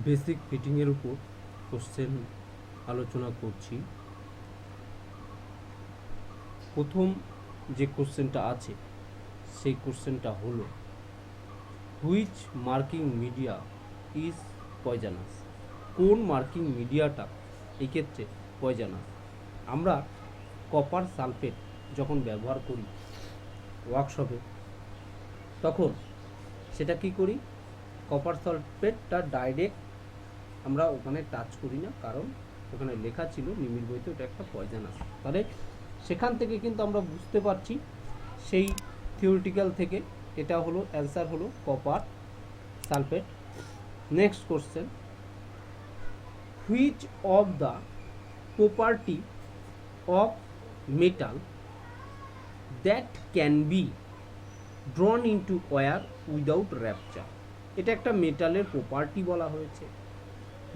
Basic ফিটিংয়ের উপর question আলোচনা করছি। প্রথম যে কোশ্চেনটা আছে সেই কোশ্চেনটা হলো, হুইচ মার্কিং মিডিয়া ইজ পয়জানাস? কোন মার্কিং মিডিয়াটা এই ক্ষেত্রে পয়জানাস? আমরা কপার সালফেট যখন ব্যবহার করি ওয়ার্কশপে, তখন সেটা কি করি, কপার সালফেটটা ডাইরেক্ট আমরা ওখানে টাচ করি না, কারণ ওখানে লেখা ছিল নিমির বইতে ওটা একটা পয়জানাস। তাহলে সেখান থেকে কিন্তু আমরা বুঝতে পারছি, সেই থিওরিটিক্যাল থেকে এটা হলো অ্যান্সার হলো copper sulphate. Next question, which of the property of metal that can be drawn into wire without rupture? এটা একটা মেটালের প্রপার্টি বলা হয়েছে,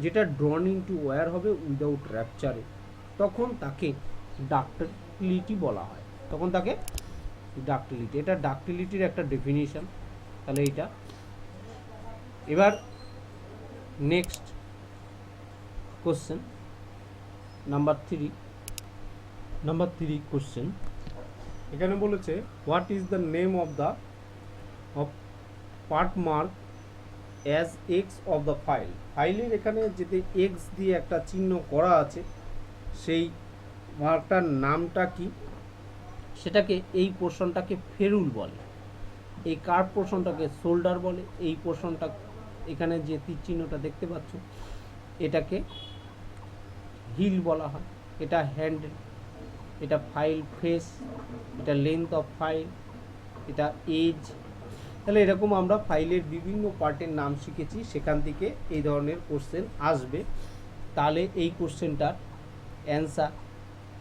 যেটা ড্রন ইনটু ওয়্যার হবে উইদাউট র্যাপচারে, তখন তাকে ডাক্টিলিটি বলা হয়। তখন তাকে ডাক্টিলিটি, এটা ডাক্টিলিটির একটা ডেফিনিশন। তাহলে এইটা এবার next question number three question, এখানে বলেছে what is the name of part mark as x of the file? ফাইলের এখানে যেতে এক্স দিয়ে একটা চিহ্ন করা আছে, সেই মার্কটার নামটা কি? সেটাকে, এই পোর্শনটাকে ফেরুল বলে, এই কার্ভ পোর্শনটাকে শোল্ডার বলে, এই পোর্শনটা এখানে যে তীর চিহ্নটা দেখতে পাচ্ছ এটাকে হিল বলা হয়, এটা হ্যান্ডেল, এটা ফাইল ফেস, এটা লেন্থ অফ ফাইল, এটা এজ। তাহলে এরকম আমরা ফাইলের বিভিন্ন পার্টের নাম শিখেছি, সেখান থেকে এই ধরনের কোশ্চেন আসবে। তাহলে এই কোশ্চেনটার অ্যান্সার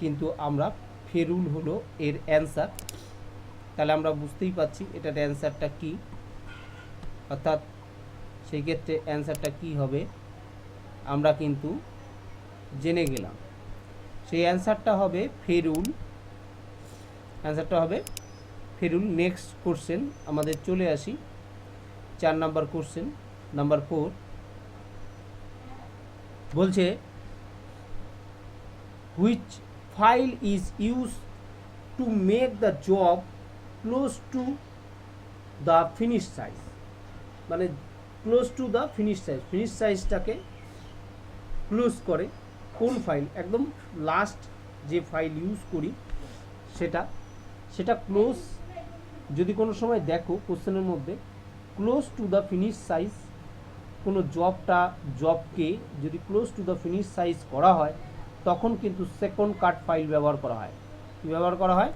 কিন্তু আমরা ফেরুল হলো এর অ্যান্সার। তাহলে আমরা বুঝতেই পারছি এটার অ্যান্সারটা কি, অর্থাৎ সেই ক্ষেত্রে অ্যান্সারটা কি হবে আমরা কিন্তু জেনে গেলাম। সেই অ্যান্সারটা হবে ফেরুল, অ্যান্সারটা হবে ফেরুল। নেক্সট কোশ্চেন আমাদের চলে আসি 4 নাম্বার কোশ্চেন, নাম্বার 4 বলছে which file is use to make the job close to the finish size? মানে close to the finish size, finish সাইজটাকে ক্লোজ করে কোন ফাইল? একদম লাস্ট যে ফাইল ইউজ করি সেটা ক্লোজ। যদি কোনো সময় দেখো কোশ্চেনের মধ্যে close to the finish size, কোনো জবকে যদি close to the finish size করা হয়, তখন কিন্তু সেকেন্ড কাট ফাইল ব্যবহার করা হয়। কী ব্যবহার করা হয়?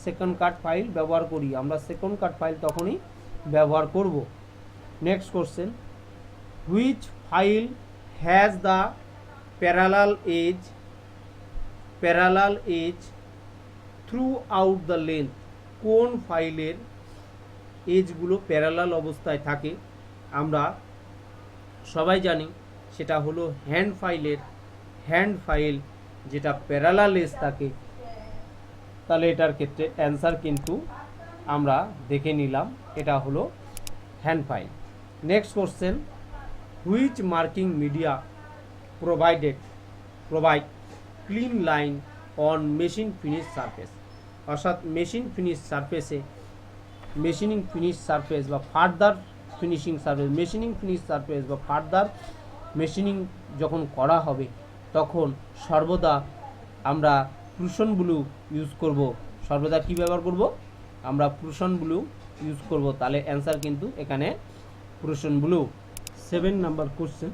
সেকেন্ড কাট ফাইল ব্যবহার করি আমরা, সেকেন্ড কাট ফাইল তখনই ব্যবহার করব। Next question, which file has the parallel edge throughout the length? কোন ফাইলের এজগুলো প্যারালাল অবস্থায় থাকে? আমরা সবাই জানি সেটা হলো হ্যান্ড ফাইল যেটা প্যারালাল এজ থাকে। তাহলে এটার ক্ষেত্রে অ্যান্সার কিন্তু আমরা দেখে নিলাম, এটা হলো hand file. Next question, which marking media provide clean line on machine finish surface? অর্থাৎ মেশিনিং ফিনিশ সারফেস বা ফার্দার মেশিনিং যখন করা হবে, তখন সর্বদা আমরা প্রুশন ব্লু ইউজ করব। সর্বদা কি ব্যবহার করব? আমরা প্রুশন ব্লু ইউজ করব। তাহলে অ্যান্সার কিন্তু এখানে Prussian blue. 7 number question,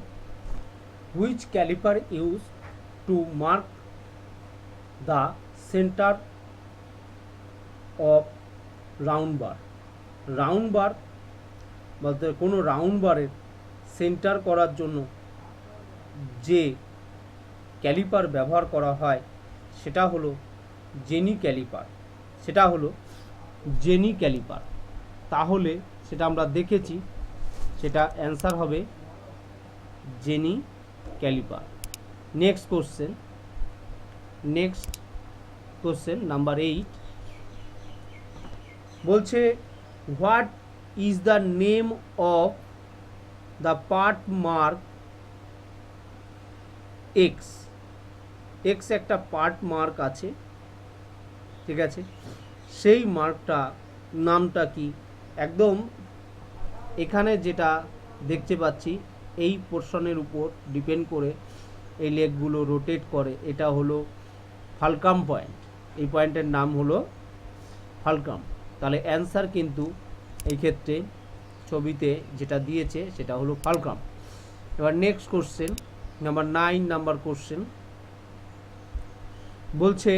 which caliper use to mark the centre of round bar বলতে কোনো রাউন্ড বারের সেন্টার করার জন্য যে ক্যালিপার ব্যবহার করা হয় সেটা হলো জেনি ক্যালিপার। তাহলে সেটা আমরা দেখেছি, সেটা অ্যান্সার হবে jenny caliper. Next question number 8 বলছে what is the name of the part mark X, X একটা পার্ট মার্ক আছে, ঠিক আছে, সেই মার্কটা নামটা কি? একদম এখানে যেটা দেখতে পাচ্ছি এই পোর্শনের উপর ডিপেন্ড করে এই লেগগুলো রোটেট করে, এটা হলো ফালকাম পয়েন্ট, এই পয়েন্টের নাম হলো ফালকাম। তাহলে অ্যান্সার কিন্তু এই ক্ষেত্রে ছবিতে যেটা দিয়েছে সেটা হলো ফালকাম। এবার next question number 9 number question বলছে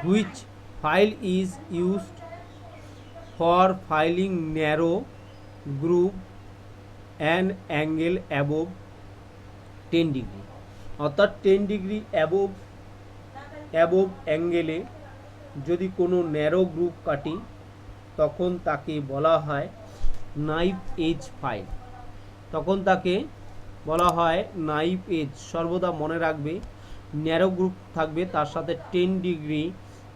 which file is used for filing narrow group and angle above 10 degree, অর্থাৎ 10 ডিগ্রি অ্যাবোভ অ্যাঙ্গেলে যদি কোনো ন্যারো গ্রুপ কাটি তখন তাকে বলা হয় নাইফ এজ ফাইল, তখন তাকে বলা হয় নাইফ এজ। সর্বদা মনে রাখবে ন্যারো গ্রুপ থাকবে তার সাথে 10 ডিগ্রি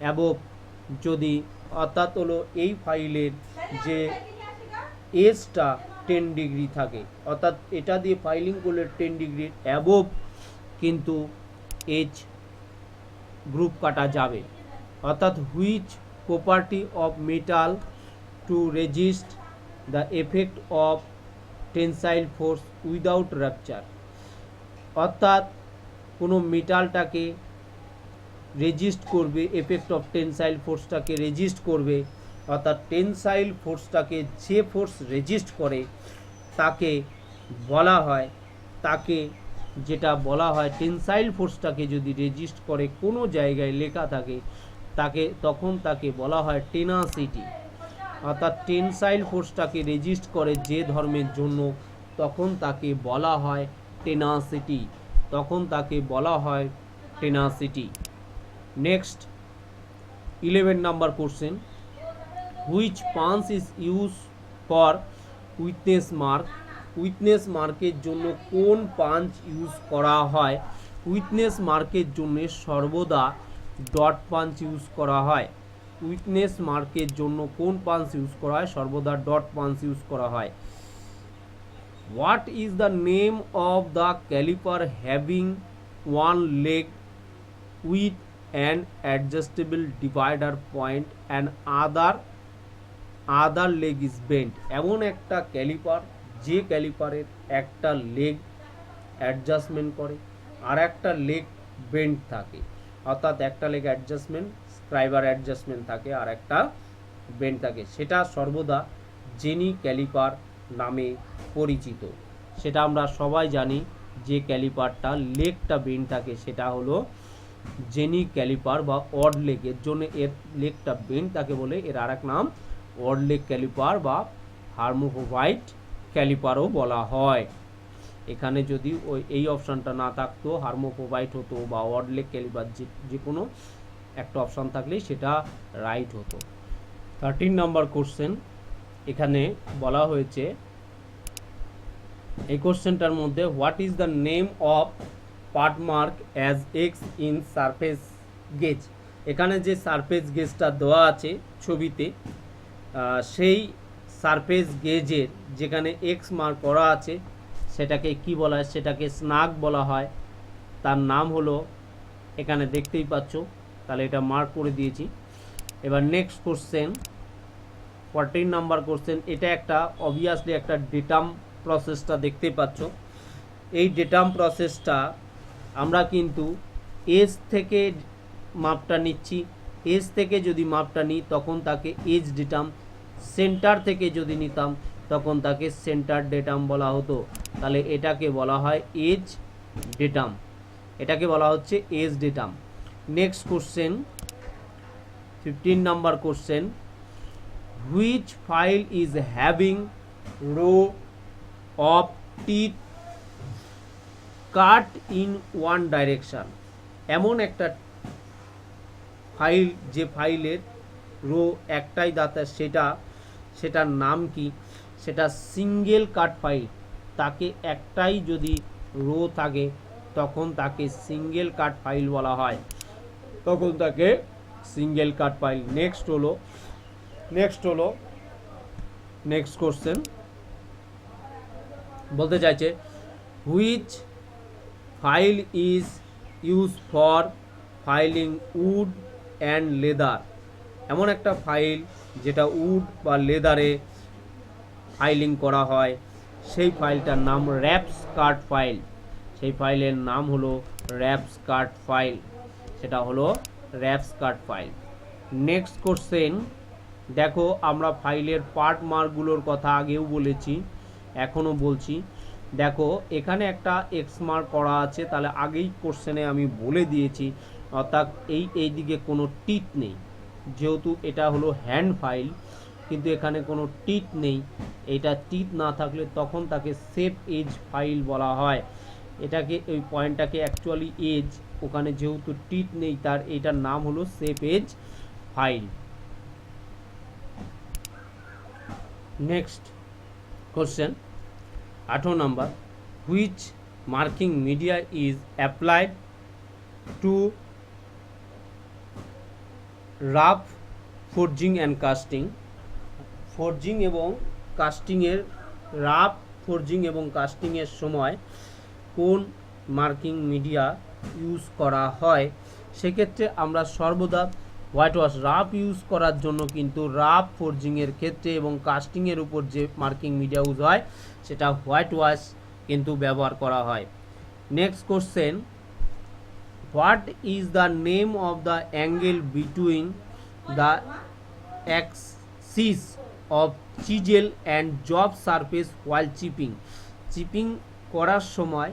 অ্যাবোভ যদি, অর্থাৎ হলো এই ফাইলের যে এজটা 10 ডিগ্রি থাকে, অর্থাৎ এটা দিয়ে ফাইলিং করলে 10 ডিগ্রির অ্যাবোভ কিন্তু এজ গ্রুপ কাটা যাবে। অর্থাৎ which property of metal two resist the effect of tensile force without rupture, অর্থাৎ কোনো মেটালটাকে রেজিস্ট করবে, এফেক্ট অফ টেনসাইল ফোর্সটাকে রেজিস্ট করবে, অর্থাৎ টেনসাইল ফোর্সটাকে যে ফোর্স রেজিস্ট করে তাকে বলা হয়, তাকে যেটা বলা হয় টেনসাইল ফোর্সটাকে যদি রেজিস্ট করে কোনো জায়গায় লেখা থাকে তাকে, তখন তাকে বলা হয় টেনাসিটি। অর্থাৎ টেনসাইল ফোর্সটাকে রেজিস্ট করে যে ধর্মের জন্য তখন তাকে বলা হয় টেনাসিটি, তখন তাকে বলা হয় tenacity. Next 11 number question which punch is use for witness mark, witness মার্কের জন্য কোন পাঞ্চ ইউজ করা হয়? উইটনেস মার্কের জন্য সর্বদা ডট পাঞ্চ ইউজ করা হয়। উইটনেস মার্কের জন্য কোন পাঞ্চ ইউজ করা হয়? সর্বদা ডট পাঞ্চ ইউজ করা হয়। What is the name of the caliper having one leg with an adjustable divider point and other leg is bent, এমন একটা ক্যালিপার যে ক্যালিপারের একটা লেগ অ্যাডজাস্টমেন্ট করে আর একটা লেগ বেন্ট থাকে, অর্থাৎ একটা লেগ অ্যাডজাস্টমেন্ট স্ক্রাইবার অ্যাডজাস্টমেন্ট থাকে আর একটা বেন্ট থাকে, সেটা সর্বদা জেনি ক্যালিপার নামে পরিচিত। সেটা আমরা সবাই জানি যে ক্যালিপারটা লেগটা বেন্ট থাকে সেটা হলো জেনি ক্যালিপার বা অড লেগ, এর জন্য এর লেগটা বেন্ট থাকে বলে এর আর এক নাম অড লেগ ক্যালিপার বা হার্মোফোবাইট ক্যালিপারও বলা হয়। এখানে যদি ওই এই অপশানটা না থাকতো হার্মোফোবাইট হতো বা অড লেগ ক্যালিপার, যে কোনো একটা অপশান থাকলেই সেটা রাইট হতো। 13 নাম্বার কোশ্চেন এখানে বলা হয়েছে, এই কোশ্চেনটার মধ্যে what is the name of part mark as x in surface gauge, এখানে যে সারফেস গেজটা দেওয়া আছে ছবিতে সেই সারফেস গেজের যেখানে এক্স মার্ক করা আছে সেটাকে কি বলা হয়? সেটাকে স্নাগ বলা হয়। তার নাম হলো এখানে দেখতেই পাচ্ছ, তাহলে এটা মার্ক করে দিয়েছি। এবার নেক্সট কোশ্চেন 14 নাম্বার কোশ্চেন, এটা একটা অবভিয়াসলি একটা ডেটাম প্রসেসটা দেখতে পাচ্ছ। এই ডেটাম প্রসেসটা আমরা কিন্তু এজ থেকে মাপটা নিচ্ছি, এজ থেকে যদি মাপটা নিই তখন তাকে এজ ডেটাম, সেন্টার থেকে যদি নিতাম তখন তাকে সেন্টার ডেটাম বলা হতো। তাহলে এটাকে বলা হয় এজ ডেটাম, এটাকে বলা হচ্ছে edge datum. Next question 15 number question which file is having row of teeth cut in one direction, এমন একটা ফাইল যে ফাইলের রো একটাই দাঁতের, সেটার নাম কি? সেটা সিঙ্গেল কাট ফাইল, তাকে একটাই যদি রো থাকে তখন তাকে সিঙ্গেল কাট ফাইল বলা হয়, তখন তাকে সিঙ্গেল কাট ফাইল। নেক্সট হলো নেক্সট কোশ্চেন বলতে চাইছে which file is use for filing wood and leather. এমন একটা ফাইল যেটা উড বা লেদারে ফাইলিং করা হয়, সেই ফাইলটার নাম র্যাপস কার্ড ফাইল। সেই ফাইলের নাম হলো র্যাপস কার্ড ফাইল, সেটা হলো reps card file. Next question, দেখো আমরা ফাইলের পার্ট মার্কগুলোর কথা আগেও বলেছি, এখনও বলছি। দেখো এখানে একটা এক্স মার্ক করা আছে, তাহলে আগেই কোশ্চেনে আমি বলে দিয়েছি, অর্থাৎ এই দিকে কোনো টিট নেই, যেহেতু এটা হলো হ্যান্ড ফাইল, কিন্তু এখানে কোনো টিট নেই। এটা টিট না থাকলে তখন তাকে সেফ এজ ফাইল বলা হয়। এটাকে ওই পয়েন্টটাকে অ্যাকচুয়ালি এজ, ওখানে যেহেতু টিট নেই তার এটার নাম হলো safe edge file. Next question 18 number, which marking media is applied to rough forging and casting. Forging এবং কাস্টিংয়ের, রাফ ফোরজিং এবং কাস্টিংয়ের সময় কোন মার্কিং মিডিয়া ইউজ করা হয়? সেক্ষেত্রে আমরা সর্বদা হোয়াইট ওয়াশ, রাফ ইউজ করার জন্য কিন্তু রাফ ফোরজিংয়ের ক্ষেত্রে এবং কাস্টিংয়ের উপর যে মার্কিং মিডিয়া ইউজ হয় সেটা হোয়াইট ওয়াশ কিন্তু ব্যবহার করা হয়। Next question, what is the name of the angle between the Axis of chisel and job surface while chipping? Chipping করার সময়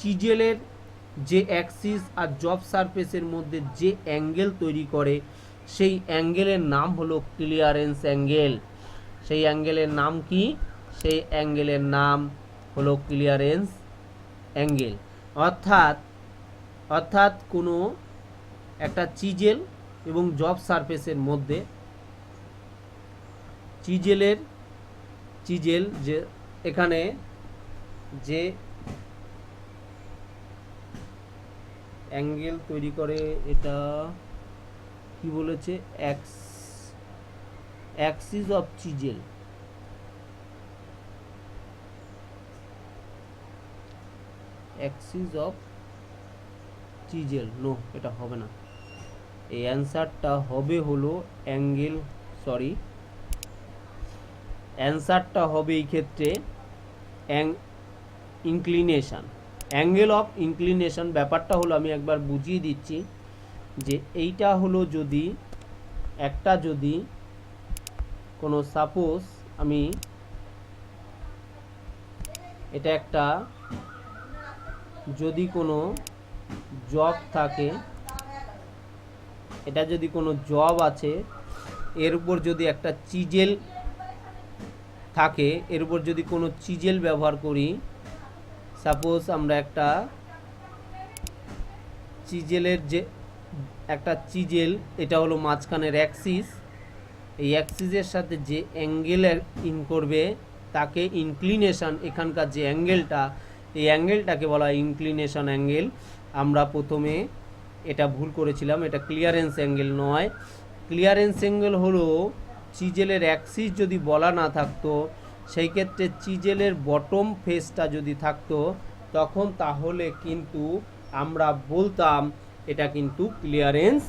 চিজেলের যে অ্যাক্সিস আর জব সারফেসের মধ্যে যে অ্যাঙ্গেল তৈরি করে সেই অ্যাঙ্গেলের নাম হলো ক্লিয়ারেন্স অ্যাঙ্গেল। সেই অ্যাঙ্গেলের নাম কি? সেই অ্যাঙ্গেলের নাম হলো ক্লিয়ারেন্স অ্যাঙ্গেল। অর্থাৎ কোনো একটা চিজেল এবং জব সারফেসের মধ্যে চিজেল যে এখানে যে অ্যাঙ্গেল তৈরি করে, এটা কি বলেছে, axis of chisel, axis of chisel. No, এটা হবে না, এই অ্যান্সারটা হবে হলো অ্যাঙ্গেল, সরি, অ্যান্সারটা হবে এই ক্ষেত্রে ইনক্লিনেশন, অ্যাঙ্গেল অফ ইনক্লিনেশন। ব্যাপারটা হলো, আমি একবার বুঝিয়ে দিচ্ছি, যে এইটা হলো যদি কোনো সাপোজ আমি এটা একটা যদি কোনো জব থাকে, এটা যদি কোনো জব আছে, এর উপর যদি একটা চিজেল থাকে, এর উপর যদি কোনো চিজেল ব্যবহার করি, সাপোজ আমরা একটা চিজেলের যে একটা চিজেল, এটা হলো মাঝখানের অ্যাক্সিস, এই অ্যাক্সিসের সাথে যে অ্যাঙ্গেল ইন করবে তাকে ইনক্লিনেশন, এখানকার যে অ্যাঙ্গেলটা, এই অ্যাঙ্গেলটাকে বলা হয় ইনক্লিনেশন অ্যাঙ্গেল। আমরা প্রথমে এটা ভুল করেছিলাম, এটা ক্লিয়ারেন্স অ্যাঙ্গেল নয়। ক্লিয়ারেন্স অ্যাঙ্গেল হলো চিজেলের অ্যাক্সিস যদি বলা না থাকতো, সেই ক্ষেত্রে চিজেলের বটম ফেসটা যদি থাকতো, তখন তাহলে কিন্তু আমরা বলতাম এটা কিন্তু ক্লিয়ারেন্স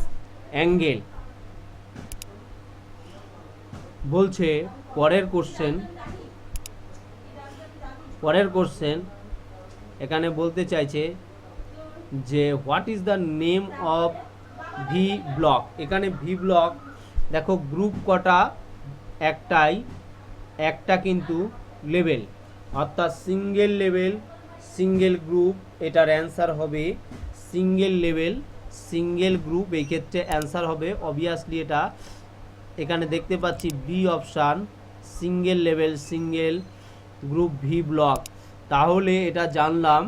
অ্যাঙ্গেল। বলছে পরের কোশ্চেন এখানে বলতে চাইছে যে what is the name of V block. এখানে ভি ব্লক, দেখো গ্রুপ কটা, একটা কিন্তু লেভেল, অর্থাৎ সিঙ্গেল লেভেল সিঙ্গেল গ্রুপ, এটার অ্যান্সার হবে সিঙ্গেল লেভেল সিঙ্গেল গ্রুপ। এই ক্ষেত্রে অ্যান্সার হবে অবভিয়াসলি এটা, এখানে দেখতে পাচ্ছি B option, single level single group V block. তাহলে এটা জানলাম।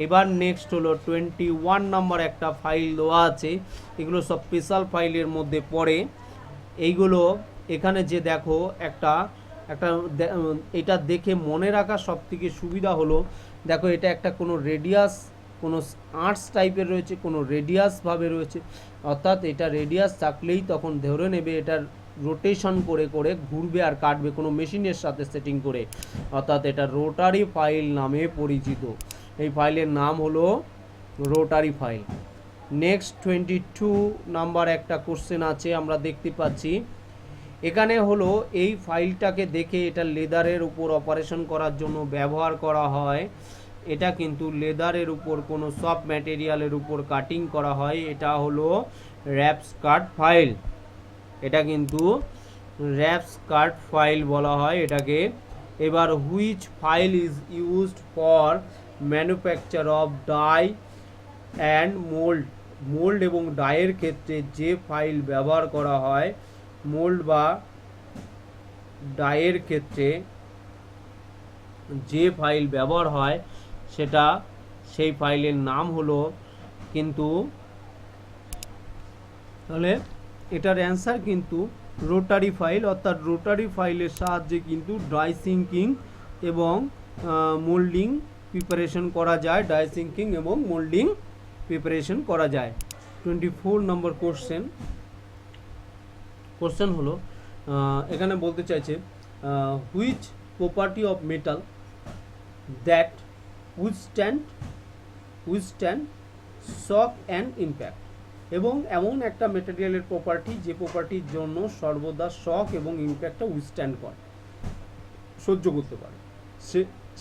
এবার নেক্সট হলো 21 নম্বর একটা ফাইল দেওয়া আছে, এগুলো সব স্পেশাল ফাইলের মধ্যে পড়ে। এইগুলো এখানে যে দেখো একটা এটা দেখে মনে রাখা সব থেকে সুবিধা হলো, দেখো এটা একটা কোনো রেডিয়াস, কোনো আর্টস টাইপের রয়েছে, কোনো রেডিয়াসভাবে রয়েছে, অর্থাৎ এটা রেডিয়াস থাকলেই তখন ধরে নেবে এটার রোটেশন করে করে ঘুরবে আর কাটবে কোনো মেশিনের সাথে সেটিং করে, অর্থাৎ এটা রোটারি ফাইল নামে পরিচিত। এই ফাইলের নাম হলো রোটারি ফাইল। নেক্সট 22 নাম্বার একটা কোশ্চেন আছে, আমরা দেখতে পাচ্ছি এখানে হলো এই ফাইলটাকে দেখে এটা লেদারের উপর অপারেশন করার জন্য ব্যবহার করা হয়। এটা কিন্তু লেদারের উপর কোনো সফট ম্যাটেরিয়ালের উপর কাটিং করা হয়। এটা হলো র্যাপস কাট ফাইল। এটা কিন্তু র্যাপস কাট ফাইল বলা হয় এটাকে। এবার which file is used for manufacture of die and mould. Mould এবং ডাইয়ের ক্ষেত্রে যে ফাইল ব্যবহার করা হয়, মোল্ড বা ডাইয়ের ক্ষেত্রে যে ফাইল ব্যবহার হয় সেটা, সেই ফাইলের নাম হলো কিন্তু, তাহলে এটার অ্যান্সার কিন্তু রোটারি ফাইল। অর্থাৎ রোটারি ফাইলের সাহায্যে কিন্তু ড্রাই সিঙ্কিং এবং মোল্ডিং প্রিপারেশন করা যায়, ড্রাই সিঙ্কিং এবং মোল্ডিং প্রিপারেশন করা যায়। 24 নম্বর কোশ্চেন হলো এখানে বলতে চাইছে which property of metal that withstand shock and impact. এবং এমন একটা মেটেরিয়ালের প্রপার্টি যে প্রপার্টির জন্য সর্বদা শক এবং ইম্প্যাক্টটা উইথস্ট্যান্ড করে, সহ্য করতে পারে,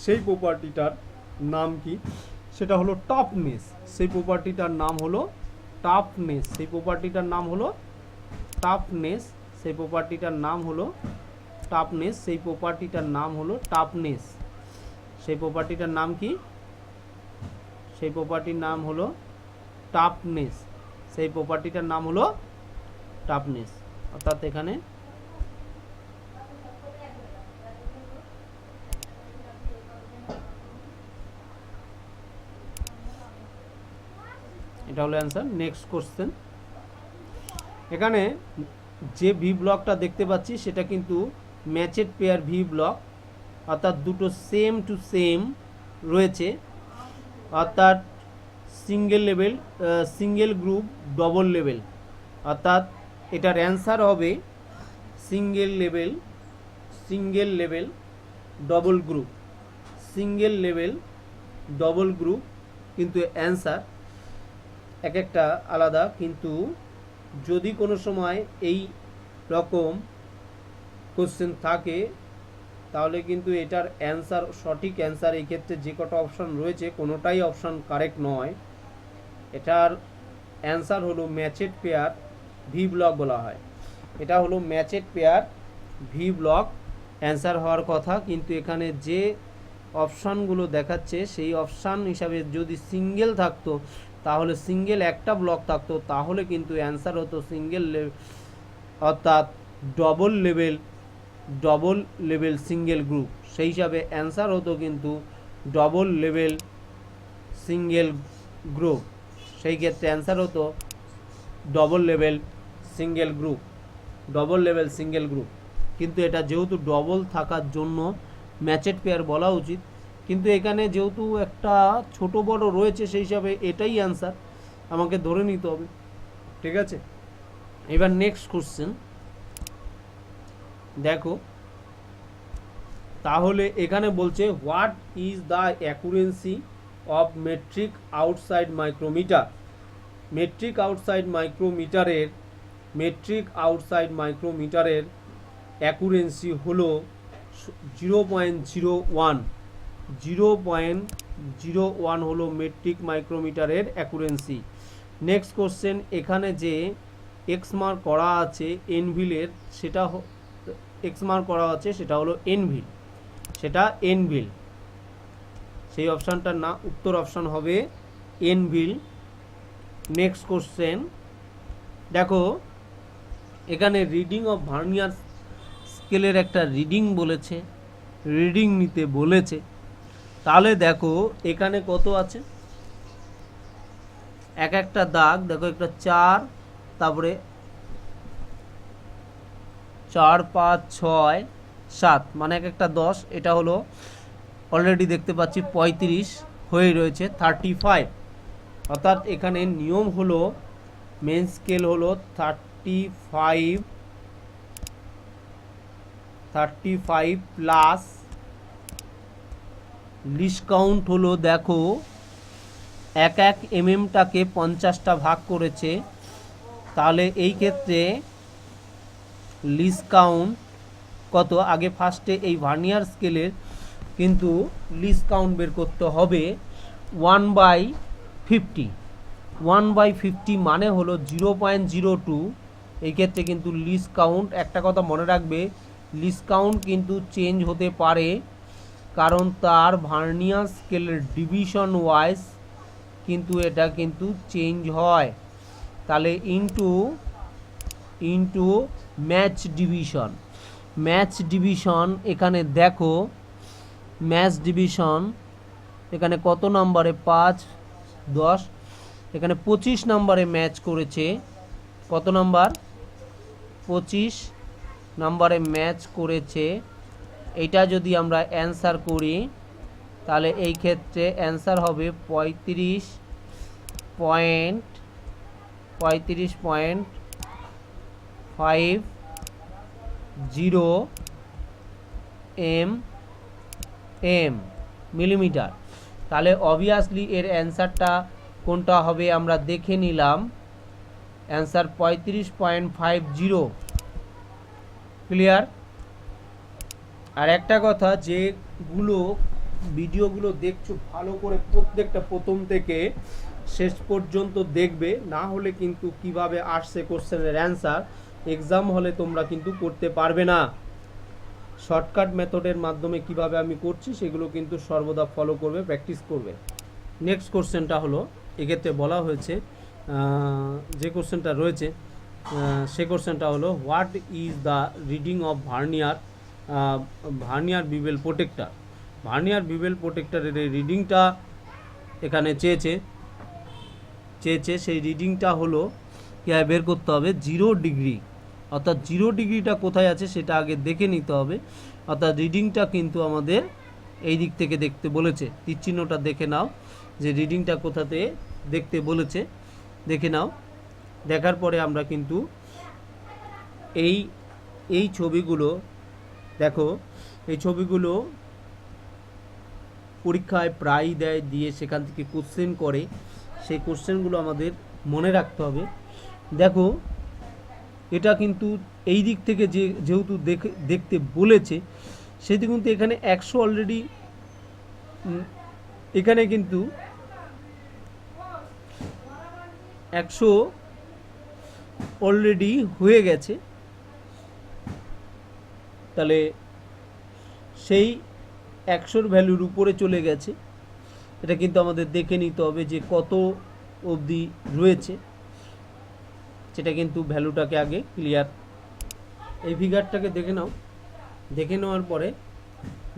সেই প্রপার্টিটার নাম কি? সেটা হলো টাফনেস। সেই প্রপার্টিটার নাম হলো টাফনেস। সেই প্রপার্টিটার নাম হলো টাফনেস। সেই প্রপার্টিটার নাম হলো টাফনেস। সেই প্রপার্টিটার নাম হলো টাফনেস। সেই প্রপার্টিটার নাম কি? সেই প্রপার্টির নাম হলো টাফনেস। সেই প্রপার্টিটার নাম হলো টাফনেস। অর্থাৎ এখানে এটা হলো অ্যান্সার। নেক্সট কোশ্চেন, এখানে যে ভি ব্লকটা দেখতে পাচ্ছি সেটা কিন্তু ম্যাচেড পেয়ার ভি ব্লক, অর্থাৎ দুটো সেম টু সেম রয়েছে, অর্থাৎ single level, single group, double level. অর্থাৎ এটার অ্যান্সার হবে single level, double group, single level, double group. কিন্তু অ্যান্সার এক একটা আলাদা, কিন্তু যদি কোনো সময় এই রকম কোশ্চেন থাকে তাহলে কিন্তু এটার অ্যান্সার, সঠিক অ্যান্সার এই ক্ষেত্রে যে কটা অপশান রয়েছে কোনোটাই অপশান কারেক্ট নয়। এটার অ্যান্সার হলো ম্যাচেড পেয়ার ভি ব্লক বলা হয়। এটা হলো ম্যাচেড পেয়ার ভি ব্লক অ্যান্সার হওয়ার কথা, কিন্তু এখানে যে অপশানগুলো দেখাচ্ছে সেই অপশান হিসাবে যদি সিঙ্গেল থাকতো, তাহলে সিঙ্গেল একটা ব্লক থাকতো, তাহলে কিন্তু অ্যান্সার হতো সিঙ্গেল লেভেল, অর্থাৎ ডবল লেভেল সিঙ্গেল গ্রুপ। সেই হিসাবে অ্যান্সার হতো কিন্তু ডবল লেভেল সিঙ্গেল গ্রুপ। সেই ক্ষেত্রে অ্যান্সার হতো ডবল লেভেল সিঙ্গেল গ্রুপ। কিন্তু এটা যেহেতু ডবল থাকার জন্য ম্যাচেড পেয়ার বলা উচিত, কিন্তু এখানে যেহেতু একটা ছোট বড় রয়েছে সেই হিসাবে এটাই অ্যান্সার আমাকে ধরে নিতে হবে। ঠিক আছে, এবার নেক্সট কোশ্চেন দেখো, তাহলে এখানে বলছে what is the accuracy of metric outside micrometer. Metric outside মাইক্রোমিটারের অ্যাকুরেন্সি হলো 0.01। 0.01 হলো মেট্রিক মাইক্রোমিটারের অ্যাকুরেন্সি। নেক্সট কোশ্চেন, এখানে যে এক্স মার্ক করা আছে এনভিলের, সেটা এক্স মার্ক করা আছে সেটা হলো এনভিল, সেটা এনভিল। সেই অপশানটার না উত্তর অপশান হবে এনভিল। নেক্সট কোশ্চেন দেখো, এখানে রিডিং অফ ভার্নিয়ার স্কেলের একটা রিডিং বলেছে, রিডিং নিতে বলেছে। তাহলে দেখো এখানে কত আছে, এক একটা দাগ দেখো, একটা 4, তারপরে 4, 5, 6, 7, মানে এক একটা 10। এটা হলো অলরেডি দেখতে পাচ্ছি 35 হয়ে রয়েছে 35। অর্থাৎ এখানে নিয়ম হলো মেন স্কেল হলো 35 প্লাস লিস্ট কাউন্ট হলো, দেখো এক এক এমএমটাকে 50টা ভাগ করেছে, তাহলে এই ক্ষেত্রে লিস্ট কাউন্ট কত, আগে ফার্স্টে এই ভার্নিয়ার স্কেলের কিন্তু লিস্ট কাউন্ট বের করতে হবে 1/50। 1/50 মানে হলো 0.02। এই ক্ষেত্রে কিন্তু লিস্ট কাউন্ট, একটা কথা মনে রাখবে, লিস্ট কাউন্ট কিন্তু চেঞ্জ হতে পারে, কারণ তার ভার্নিয়ার স্কেলের ডিভিশন ওয়াইজ কিন্তু এটা কিন্তু চেঞ্জ হয়। তাহলে into match division. Match division এখানে দেখো, ম্যাচ ডিভিশন এখানে কত নম্বরে, 5, 10, এখানে 25 নম্বরে ম্যাচ করেছে। কত নম্বর? 25 নম্বরে ম্যাচ করেছে। এইটা যদি আমরা অ্যান্সার করি তাহলে এই ক্ষেত্রে অ্যান্সার হবে 35.50 মিলিমিটার। তাহলে অবভিয়াসলি এর অ্যান্সারটা কোনটা হবে আমরা দেখে নিলাম, অ্যান্সার 35.50। ক্লিয়ার? আর একটা কথা, যেগুলো ভিডিওগুলো দেখছো ভালো করে প্রত্যেকটা প্রথম থেকে শেষ পর্যন্ত দেখবে, না হলে কিন্তু কিভাবে আসছে কোশ্চেনের অ্যান্সার এক্সাম হলে তোমরা কিন্তু করতে পারবে না। শর্টকাট মেথডের মাধ্যমে কিভাবে আমি করছি সেগুলো কিন্তু সর্বদা ফলো করবে, প্র্যাকটিস করবে। নেক্সট কোশ্চেনটা হলো, এক্ষেত্রে বলা হয়েছে যে কোশ্চেনটা রয়েছে সে কোশ্চেনটা হলো, what is the reading of vernier bevel protractor. Vernier bevel প্রোটেক্টরের এই রিডিংটা এখানে চেয়েছে, সেই রিডিংটা হলো কীভাবে বের করতে হবে, 0 ডিগ্রি। অর্থাৎ 0 ডিগ্রিটা কোথায় আছে সেটা আগে দেখে নিতে হবে। অর্থাৎ রিডিংটা কিন্তু আমাদের এই দিক থেকে দেখতে বলেছে, তীরচিহ্নটা দেখে নাও যে রিডিংটা কোথাতে দেখতে বলেছে, দেখে নাও। দেখার পরে আমরা কিন্তু এই ছবিগুলো দেখো, এই ছবিগুলো পরীক্ষায় প্রায় দেয়, দিয়ে সেখান থেকে কোশ্চেন করে, সেই কোশ্চেনগুলো আমাদের মনে রাখতে হবে। দেখো এটা কিন্তু এই দিক থেকে যেহেতু দেখতে বলেছে, সেটি কিন্তু এখানে 100 অলরেডি, এখানে কিন্তু 100 অলরেডি হয়ে গেছে। তাহলে সেই 100-র ভ্যালুর উপরে চলে গেছে, এটা কিন্তু আমাদের দেখে নিতে হবে যে কত অবধি রয়েছে, সেটা কিন্তু ভ্যালুটাকে আগে ক্লিয়ার, এই ফিগারটাকে দেখে নাও। দেখে নেওয়ার পরে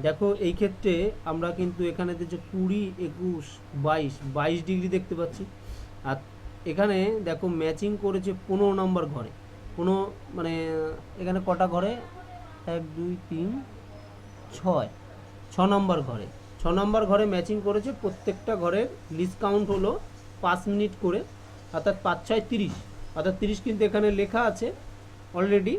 দেখো এই ক্ষেত্রে আমরা কিন্তু এখানে যে 20, 21, 22 ডিগ্রি দেখতে পাচ্ছি। আর এখানে দেখো ম্যাচিং করেছে 15 নম্বর ঘরে, মানে এখানে কটা ঘরে, 1, 2, 3, 6 নম্বর ঘরে, 6 নম্বর ঘরে ম্যাচিং করেছে। প্রত্যেকটা ঘরের লিস্ট কাউন্ট হলো 5 মিনিট করে, অর্থাৎ 5, 6, 30, অর্থাৎ 30 কিন্তু এখানে লেখা আছে অলরেডি।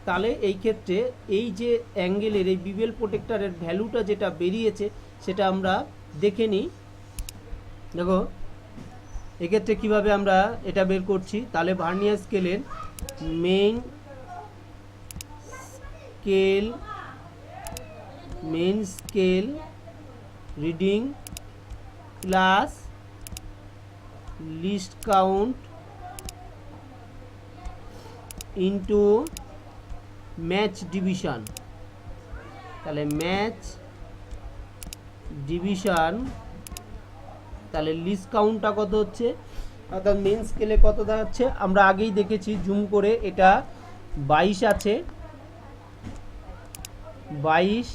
তাহলে এই ক্ষেত্রে এই যে অ্যাঙ্গেলের এই বিবেল প্রোটেক্টরের ভ্যালুটা যেটা বেরিয়েছে সেটা আমরা দেখে নিই। দেখো এক্ষেত্রে কীভাবে আমরা এটা বের করছি, তাহলে ভার্নিয়ার স্কেলের main scale reading plus least count into match division. তাহলে ম্যাচ ডিভিশন, তাহলে লিস্ট কাউন্টটা কত হচ্ছে, অর্থাৎ মেন স্কেলে কত দাঁড়াচ্ছে আমরা আগেই দেখেছি জুম করে, এটা 22 আছে, 22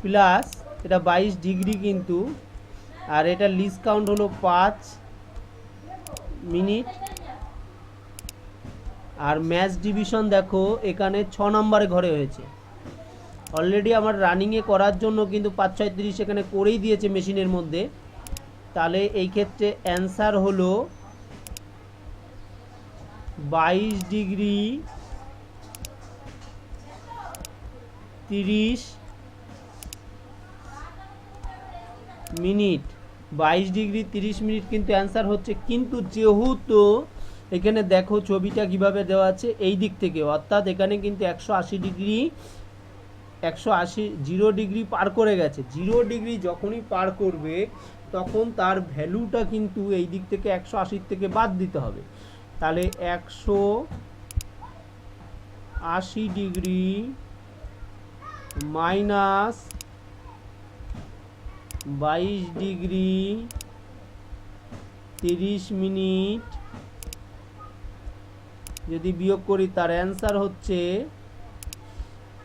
প্লাস এটা 22 ডিগ্রি কিন্তু, আর এটা লিস্ট কাউন্ট হলো 5 মিনিট। আর ম্যাচ ডিভিশন দেখো এখানে 6 নম্বরে ঘরে হয়েছে, অলরেডি আমার রানিংয়ে করার জন্য কিন্তু 5, 6, 30 এখানে করেই দিয়েছে মেশিনের মধ্যে। তাহলে এই ক্ষেত্রে অ্যান্সার হলো 22 ডিগ্রি 30 মিনিট। 22°30' কিন্তু অ্যান্সার হচ্ছে, কিন্তু যেহেতু এখানে দেখো ছবিটা কিভাবে দেওয়া আছে এই দিক থেকে, অর্থাৎ এখানে কিন্তু 180°, 0° পার করে গেছে। 0° যখনই পার করবে তখন তার ভ্যালুটা কিন্তু এই দিক থেকে 180 থেকে বাদ দিতে হবে। তাহলে 180° মাইনাস 22°30' যদি বিয়োগ করি তার অ্যান্সার হচ্ছে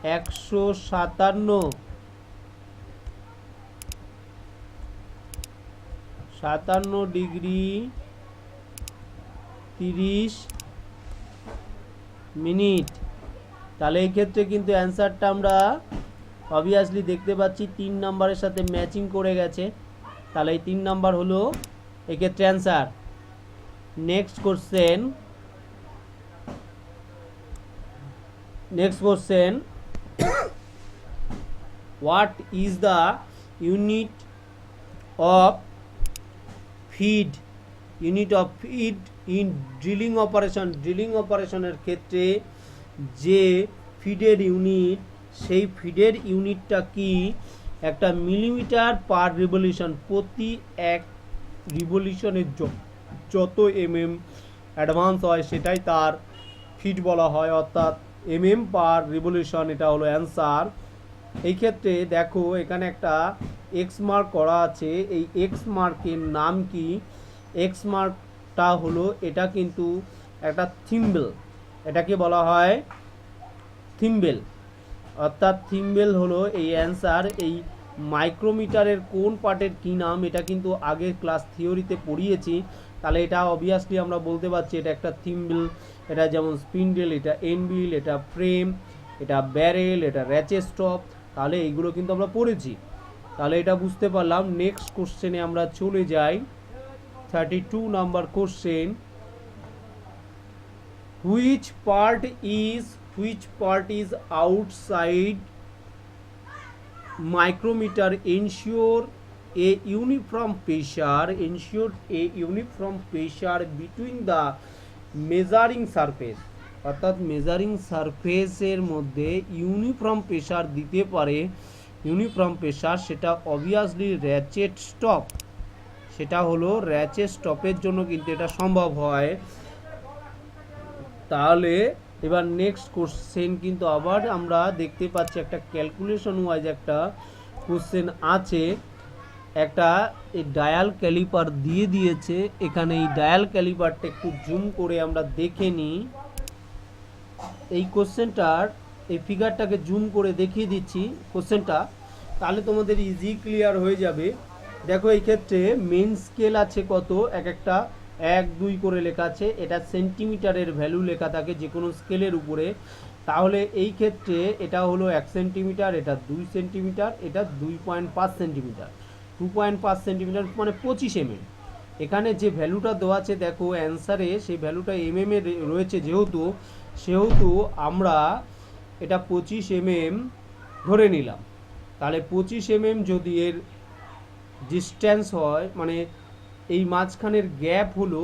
57°30'। তাহলে এই ক্ষেত্রে কিন্তু অ্যান্সারটা আমরা অবভিয়াসলি দেখতে পাচ্ছি 3 নাম্বারের সাথে ম্যাচিং করে গেছে। তাহলে এই 3 নাম্বার হলো এক্ষেত্রে answer. Next question, what is the unit of feed in drilling operation? Drilling অপারেশনের ক্ষেত্রে যে ফিডের ইউনিট, সেই ফিডের ইউনিটটা কি? একটা মিলিমিটার পার রিভলিউশন, প্রতি এক রিভলিউশনের যত অ্যাডভান্স হয় সেটাই তার ফিড বলা হয়, অর্থাৎ পার রিভলিউশন। এটা হলো অ্যান্সার। এই ক্ষেত্রে দেখো এখানে একটা এক্স মার্ক করা আছে, এই এক্স মার্কের নাম কি? এক্স মার্কটা হলো, এটা কিন্তু একটা থিম্বেল, এটাকে বলা হয় থিম্বেল, অর্থাৎ থিম্বেল হলো এই অ্যান্সার। এই মাইক্রোমিটারের কোন পার্টের কী নাম, এটা কিন্তু আগের ক্লাস থিওরিতে পড়িয়েছি। তাহলে এটা অবভিয়াসলি আমরা বলতে পারছি এটা একটা থিম্বেল। এটা যেমন স্পিন্ডেল, এটা এনবিল, এটা ফ্রেম, এটা ব্যারেল, এটা র্যাচেট স্টপ। তাহলে এইগুলো কিন্তু আমরা পড়েছি, তাহলে এটা বুঝতে পারলাম। নেক্সট কোশ্চেনে আমরা চলে যাই। 32 number question, which part is outside micrometer ensure a uniform pressure between the measuring surface? অর্থাৎ মেজারিং সারফেসের মধ্যে ইউনিফর্ম প্রেশার দিতে পারে। ইউনিফর্ম প্রেশার সেটা অবভিয়াসলি র্যাচেট স্টপ, সেটা হলো র্যাচেট স্টপের জন্য কিন্তু এটা সম্ভব হয়। তাহলে এবার নেক্সট কোশ্চেন কিন্তু আবার আমরা দেখতে পাচ্ছি একটা ক্যালকুলেশন ওয়াইজ একটা কোশ্চেন আছে। একটা এই ডায়াল ক্যালিপার দিয়ে দিয়েছে এখানে। এই ডায়াল ক্যালিপারটা একটু জুম করে আমরা দেখে নিই। এই কোশ্চেনটার এই ফিগারটাকে জুম করে দেখিয়ে দিচ্ছি কোশ্চেনটা, তাহলে তোমাদের ইজি ক্লিয়ার হয়ে যাবে। দেখো এই ক্ষেত্রে মেন স্কেল আছে কত, এক একটা 1, 2 করে লেখা আছে। এটা সেন্টিমিটারের ভ্যালু লেখা থাকে যে কোনো স্কেলের উপরে। তাহলে এই ক্ষেত্রে এটা হলো 1 সেন্টিমিটার, এটা 2 সেন্টিমিটার, এটা 2.5 সেন্টিমিটার। 2.5 সেন্টিমিটার মানে 25 mm। এখানে যে ভ্যালুটা দেওয়া আছে দেখো অ্যান্সারে, সেই ভ্যালুটা mm এ রয়েছে, সেহেতু আমরা এটা 25 mm ধরে নিলাম। তাহলে 25 mm যদি এর ডিস্ট্যান্স হয়, মানে এই মাঝখানের গ্যাপ হলো,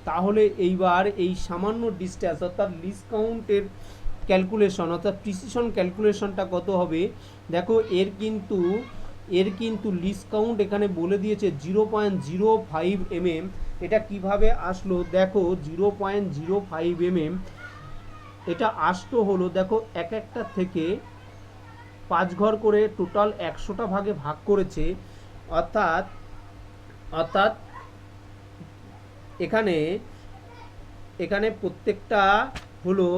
তাহলে এইবার এই সামান্য ডিস্ট্যান্স অর্থাৎ লিস্ট কাউন্টের ক্যালকুলেশন অর্থাৎ প্রিসিশন ক্যালকুলেশনটা কত হবে। দেখো এর কিন্তু লিস্ট কাউন্ট এখানে বলে দিয়েছে 0.05 mm। এটা কিভাবে আসলো দেখো, 0.05 mm এটা আসতো হলো, দেখো এক একটা থেকে 5 ঘর করে টোটাল 100টা ভাগে ভাগ করেছে। অর্থাৎ এখানে প্রত্যেকটা হলো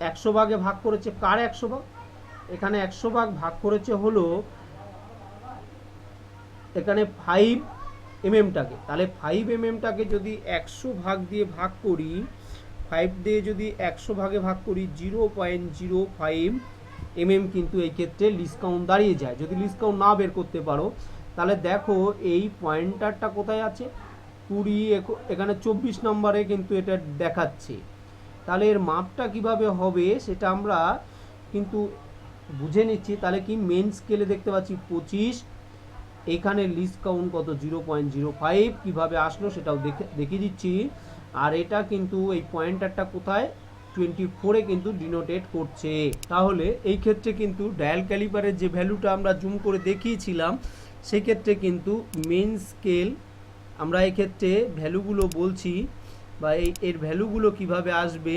100 ভাগে ভাগ করেছে। কার 100 ভাগ? এখানে 100 ভাগ ভাগ করেছে হলো এখানে 5 mmটাকে। তাহলে 5 mmটাকে যদি 100 ভাগ দিয়ে ভাগ করি, 5 দিয়ে যদি 100 ভাগে ভাগ করি, 0.05 mm কিন্তু এই ক্ষেত্রে লিস্ট কাউন্ট দাঁড়িয়ে যায়। যদি লিস্ট কাউন্ট না বের করতে পারো, তাহলে দেখো এই পয়েন্টারটা কোথায় আছে, 20, এখানে 24 নম্বরে কিন্তু এটা দেখাচ্ছে। তাহলে এর মাপটা কিভাবে হবে সেটা আমরা কিন্তু বুঝে নিচ্ছি। তাহলে কি মেন স্কেলে দেখতে পাচ্ছি 25, এখানে লিস্ট কাউন্ট কত 0.05 কিভাবে আসলো সেটাও দেখিয়ে দিচ্ছি। আর এটা কিন্তু এই পয়েন্টারটা কোথায় 24-এ কিন্তু ডিনোটেট করছে। তাহলে এই ক্ষেত্রে কিন্তু ডায়াল ক্যালিপারের যে ভ্যালুটা আমরা জুম করে দেখিয়েছিলাম সেক্ষেত্রে কিন্তু মেন স্কেল আমরা এক্ষেত্রে ভ্যালুগুলো বলছি বা এর ভ্যালুগুলো কিভাবে আসবে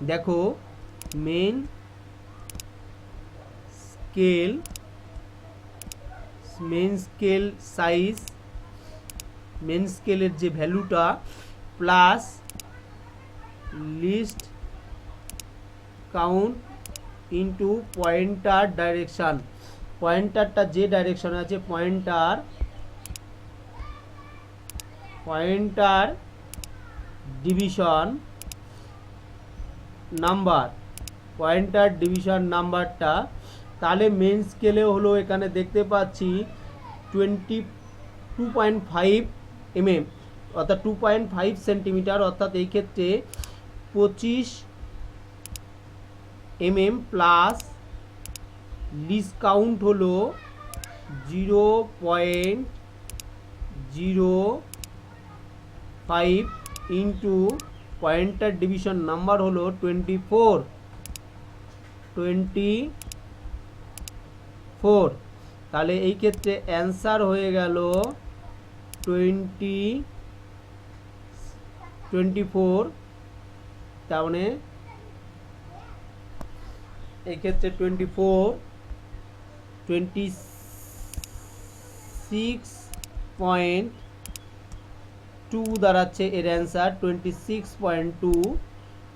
দেখো। মেন স্কেল সাইজ, মেন স্কেলের যে ভ্যালুটা plus least count into pointer direction. পয়েন্টারটা যে ডাইরেকশানে আছে পয়েন্টার ডিভিশন নাম্বারটা তাহলে মেন স্কেলে হলো এখানে দেখতে পাচ্ছি 22.5 mm অর্থাৎ 2.5 সেন্টিমিটার, অর্থাৎ এই ক্ষেত্রে 25 mm প্লাস লিস্ট কাউন্ট হলো 0.05 ইন্টু পয়েন্টার ডিভিশন নাম্বার হলো 24। তাহলে এই ক্ষেত্রে অ্যান্সার হয়ে গেল 24। তার মানে এই ক্ষেত্রে 26.2 দাঁড়াচ্ছে এর অ্যান্সার 26.2,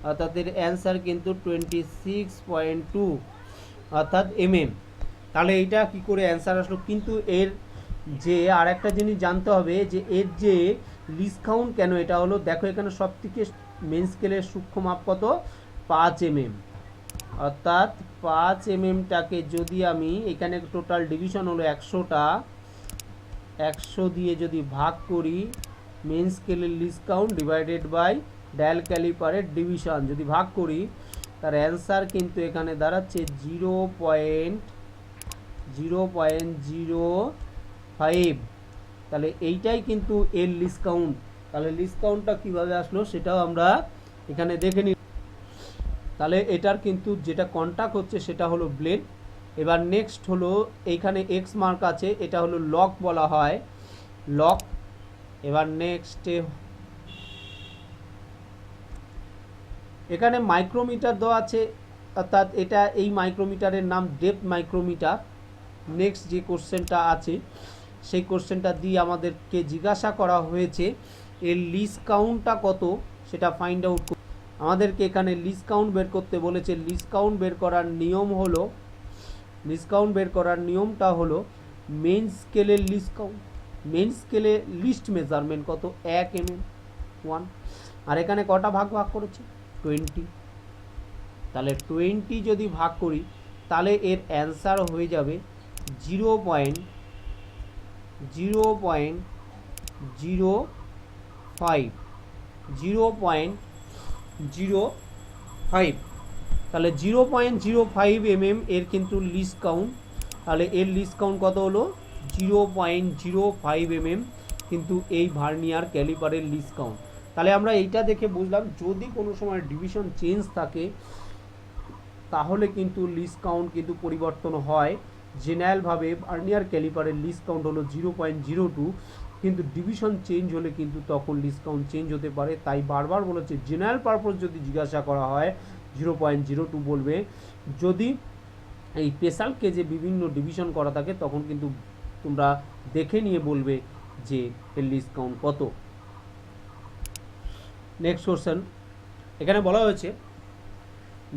অর্থাৎ এর অ্যান্সার কিন্তু 26.2 অর্থাৎ mm। তাহলে এইটা কি করে অ্যান্সার আসলো? কিন্তু এর যে আর একটা জিনিস জানতে হবে যে এর যে লিস্ট কাউন্ট কেন এটা হলো, দেখো এখানে সব থেকে মেন স্কেলের সূক্ষ্ম মাপ কত 5 mm, অর্থাৎ 5 mmটাকে যদি আমি এখানে টোটাল ডিভিশন হলো 100টা, 100 দিয়ে যদি ভাগ করি মেন স্কেলের least count divided by dial ক্যালিপারের ডিভিশন যদি ভাগ করি তার অ্যান্সার কিন্তু এখানে দাঁড়াচ্ছে 0.05। তাহলে এইটাই কিন্তু এর লিস্ট কাউন্ট। তাহলে লিস্ট কাউন্টটা কীভাবে আসলো সেটাও আমরা এখানে দেখে নিই। তাহলে এটার কিন্তু যেটা কন্টাক্ট হচ্ছে সেটা হলো ব্লেড। এবার নেক্সট হলো এইখানে এক্স মার্ক আছে, এটা হলো লক বলা হয়, লক। এবার নেক্সটে এখানে মাইক্রোমিটার দেওয়া আছে, অর্থাৎ এটা এই মাইক্রোমিটারের নাম ডেপথ মাইক্রোমিটার। নেক্সট যে কোশ্চেনটা আছে সেই কোশ্চেনটা দিয়ে আমাদেরকে জিজ্ঞাসা করা হয়েছে এর লিস্ট কাউন্টটা কত সেটা ফাইন্ড আউট। আমাদেরকে এখানে লিস্ট কাউন্ট বের করতে বলেছে। লিস্ট কাউন্ট বের করার নিয়মটা হলো মেন স্কেলের লিস্ট কাউন্ট, মেন স্কেলে লিস্ট মেজারমেন্ট কত 1 mm 1, আর এখানে কটা ভাগ করেছে 20। তাহলে 20 যদি ভাগ করি তাহলে এর অ্যান্সার হয়ে যাবে 0.05। তাহলে 0.05 mm এর কিন্তু লিস্ট কাউন্ট। তাহলে এর লিস্ট কাউন্ট কত হলো 0.05 mm কিন্তু এই ভার্নিয়ার ক্যালিপারের লিস্ট কাউন্ট। তাহলে আমরা এইটা দেখে বুঝলাম যদি কোনো সময় ডিভিশন চেঞ্জ থাকে তাহলে কিন্তু লিস্ট কাউন্ট কিন্তু পরিবর্তন হয়। জেনারেলভাবে ভার্নিয়ার ক্যালিপারের লিস্ট কাউন্ট হলো 0.02, কিন্তু ডিভিশন চেঞ্জ হলে কিন্তু তখন লিস্ট কাউন্ট চেঞ্জ হতে পারে। তাই বারবার বলেছে জেনারেল পারপোজ যদি জিজ্ঞাসা করা হয় 0.02 বলবে। যদি এই স্পেশাল কেজে বিভিন্ন ডিভিশন করা থাকে তখন কিন্তু তোমরা দেখে নিয়ে বলবে যে এর লিস্ট কাউন্ট কত। নেক্সট কোশ্চেন এখানে বলা হয়েছে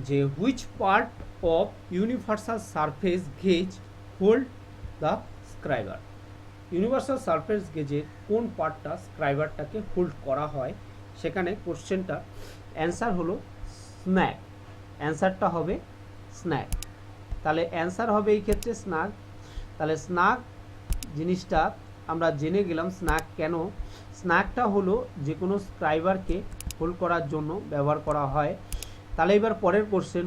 যে which part of universal surface gauge hold the scriber. Universal surface গেজের কোন পার্টটা স্ক্রাইবারটাকে হোল্ড করা হয়, সেখানে কোশ্চেনটা অ্যান্সার হলো স্ন্যাক। অ্যান্সারটা হবে স্ন্যাক। তাহলে অ্যান্সার হবে এই ক্ষেত্রে স্নাক। তাহলে স্নাক জিনিসটা আমরা জেনে গেলাম স্ন্যাক কেন। স্ন্যাকটা হলো যে কোনো স্ক্রাইবারকে হোল্ড করার জন্য ব্যবহার করা হয়। তাহলে এবার পরের question,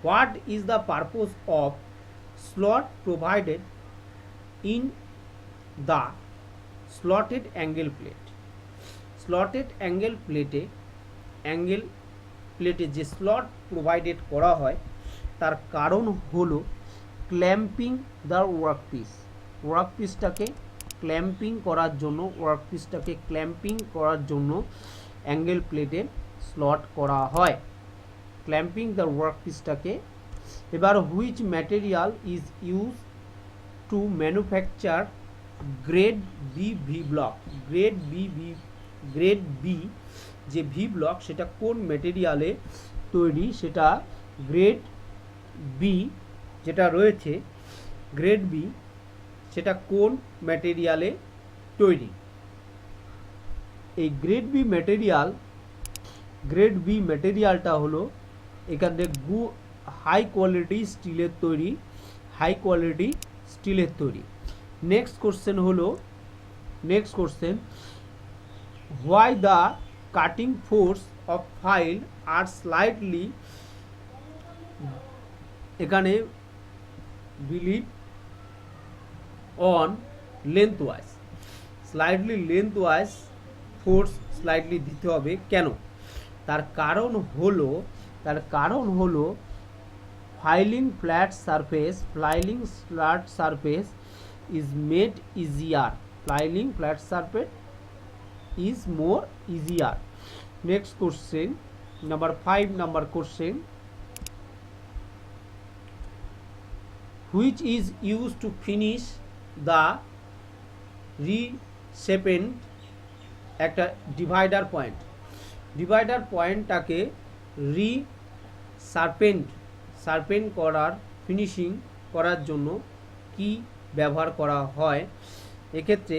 what is the purpose of slot provided in the slotted angle plate. Slotted angle প্লেটে যে স্লট প্রোভাইডেড করা হয় তার কারণ হলো ক্ল্যাম্পিং দ্য ওয়ার্কপিসটাকে ক্ল্যাম্পিং করার জন্য অ্যাঙ্গেল প্লেটে স্লট করা হয়, ক্ল্যাম্পিং দ্য ওয়ার্কপিসটাকে। এবার which material is use to manufacture grade B block. Grade B যে ভি ব্লক সেটা কোন ম্যাটেরিয়ালে তৈরি, সেটা গ্রেড বি যেটা রয়েছে গ্রেড বি সেটা কোন ম্যাটেরিয়ালে তৈরি। এই গ্রেড বি ম্যাটেরিয়ালটা হলো এখানে হাই কোয়ালিটি স্টিলের তৈরি। Next question, why the cutting force of file are slightly এখানে believe on lengthwise, force slightly দিতে হবে কেন? তার কারণ হলো filing flat surface is made easier, is more easier. Next question, number 5 question, which is used to finish the reshaped একটা divider পয়েন্টটাকে serpent করার finishing করার জন্য কি ব্যবহার করা হয়? এক্ষেত্রে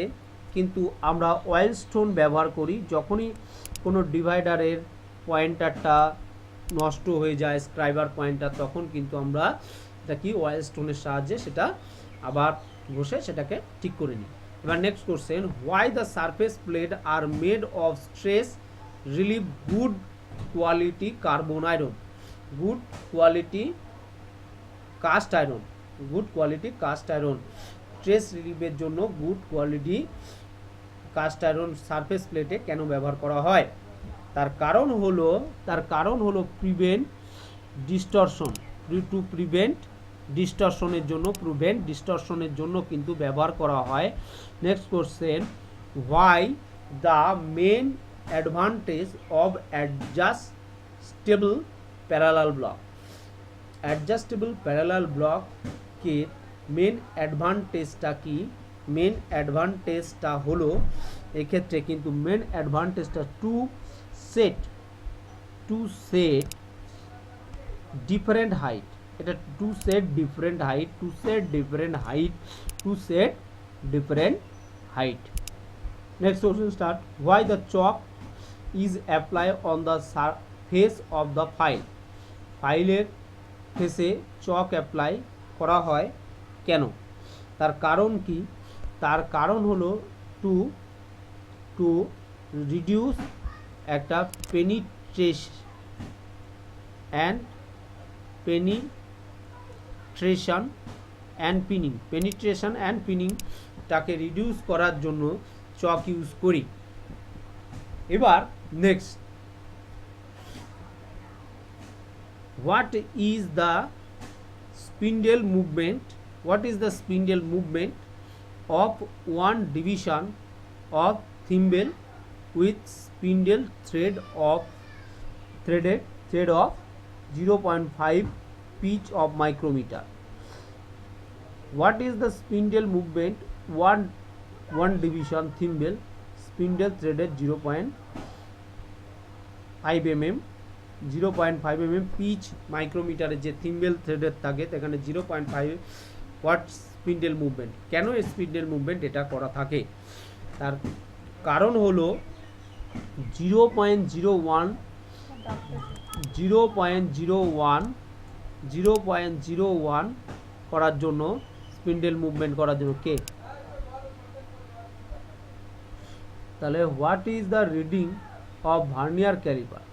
কিন্তু আমরা অয়েল স্টোন ব্যবহার করি। যখনই কোনো ডিভাইডারের পয়েন্টারটা নষ্ট হয়ে যায়, স্ক্রাইবার পয়েন্টার, তখন কিন্তু আমরা এটা কি অয়েল স্টোনের সাহায্যে সেটা আবার ঘষে সেটাকে ঠিক করে নিই। এবার next question, why the surface plate are made of stress relieve good quality cast iron. Stress রিলিভের জন্য good quality cast iron surface প্লেটে কেন ব্যবহার করা হয়? তার কারণ হলো প্রিভেন্ট ডিস্টরশনের জন্য কিন্তু ব্যবহার করা হয়। Next question, why the main advantage of adjustable parallel ব্লককে মেন অ্যাডভান্টেজটা কি? মেন অ্যাডভান্টেজটা হলো এক্ষেত্রে কিন্তু মেন অ্যাডভান্টেজটা টু সেট ডিফারেন্ট হাইট, এটা to set different height. Next question start, why the chalk is apply on the face of the ফাইলের ফেসে চক অ্যাপ্লাই করা হয় কেন? তার কারণ কি? তার কারণ হলো টু রিডিউস একটা পেনিট্রেশন অ্যান্ড পিনিং টাকে রিডিউস করার জন্য চক ইউজ করি। এবার next, what is the spindle movement of one division of thimble with spindle thread of 0.5 pitch of micrometer? What is the spindle movement one division thimble spindle threaded 0.5 mm pitch মাইক্রোমিটারের যে থিম্বেল থ্রেডের থাকে সেখানে 0.5 watt spindle movement. কেন spindle movement এটা করা থাকে? তার কারণ হলো 0.01 করার জন্য, স্পিন্ডেল মুভমেন্ট করার জন্য কে? তাহলে what is the reading of vernier caliper?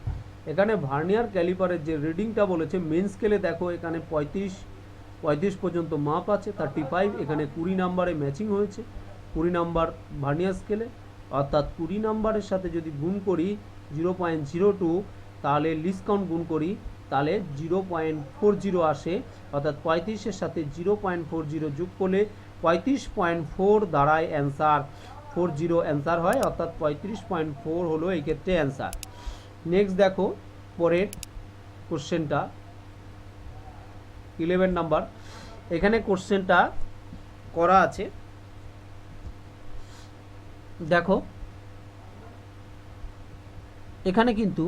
এখানে ভার্নিয়ার ক্যালিপারের যে রিডিংটা বলেছে, মেন স্কেলে দেখো এখানে 35 পর্যন্ত মাপ আছে, 35, এখানে 20 নাম্বারে ম্যাচিং হয়েছে। 20 নাম্বার ভার্নিয়ার স্কেলে, অর্থাৎ 20 নাম্বারের সাথে যদি গুণ করি 0.02, তাহলে লিস্ট কাউন্ট গুণ করি তাহলে 0.40 আসে, অর্থাৎ 35-এর সাথে 0.40 যোগ করলে 35.4 দাঁড়ায় অ্যান্সার। 40 অ্যান্সার হয়, অর্থাৎ 35.4 হলো এই ক্ষেত্রে অ্যান্সার। নেক্সট দেখো পরের কোশ্চেনটা 11 নাম্বার। এখানে কোশ্চেনটা করা আছে, দেখো এখানে কিন্তু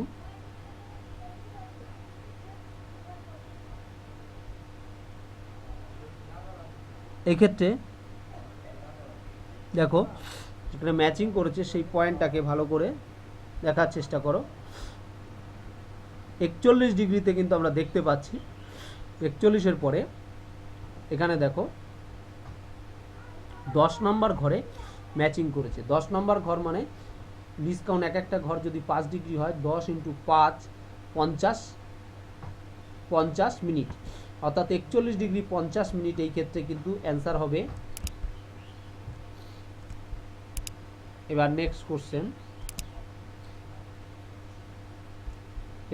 এক্ষেত্রে দেখো যেখানে ম্যাচিং করেছে সেই পয়েন্টটাকে ভালো করে দেখার চেষ্টা করো। 41 ডিগ্রিতে কিন্তু আমরা দেখতে পাচ্ছি 41-এর পরে এখানে দেখো 10 নম্বর ঘরে ম্যাচিং করেছে। 10 নম্বর ঘর মানে লিস্ট কাউন্ট এক একটা ঘর যদি 5 ডিগ্রি হয় 10 × 5 50 মিনিট, অর্থাৎ 41 ডিগ্রি 50 মিনিট। এই ক্ষেত্রে কিন্তু অ্যান্সার হবে। এবার নেক্সট কোশ্চেন,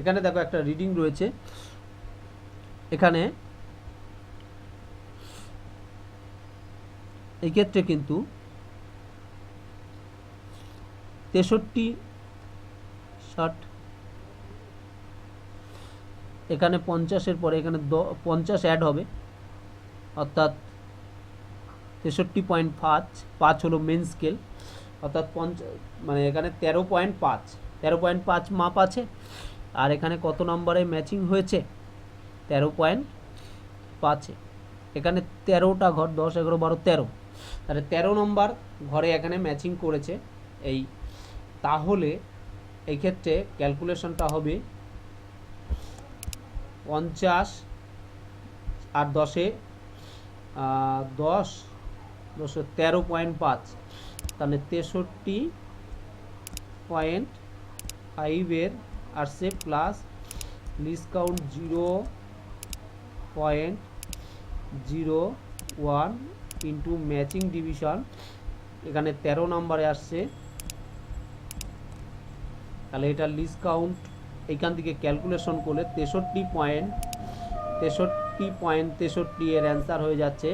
এখানে দেখো একটা রিডিং রয়েছে, এখানে এই ক্ষেত্রে কিন্তু 63 60, এখানে 50-এর পরে এখানে 50 অ্যাড হবে, অর্থাৎ 63.5 হলো মেন স্কেল, অর্থাৎ মানে এখানে 13.5 মাপ আছে। আর এখানে কত নম্বরে ম্যাচিং হয়েছে 13.5, এখানে 13টা ঘর 10 11 12 13, তাহলে 13 নম্বর ঘরে এখানে ম্যাচিং করেছে এই। তাহলে এই ক্ষেত্রে ক্যালকুলেশনটা হবে 50 আর 10-এ 10 13.5, তাহলে 63.5 আসছে, plus least count 0.01 into matching division, এখানে 13 নম্বরে আসছে। তাহলে এটা লিস্ট কাউন্ট এইখান থেকে ক্যালকুলেশন করলে 63.63 এর অ্যান্সার হয়ে যাচ্ছে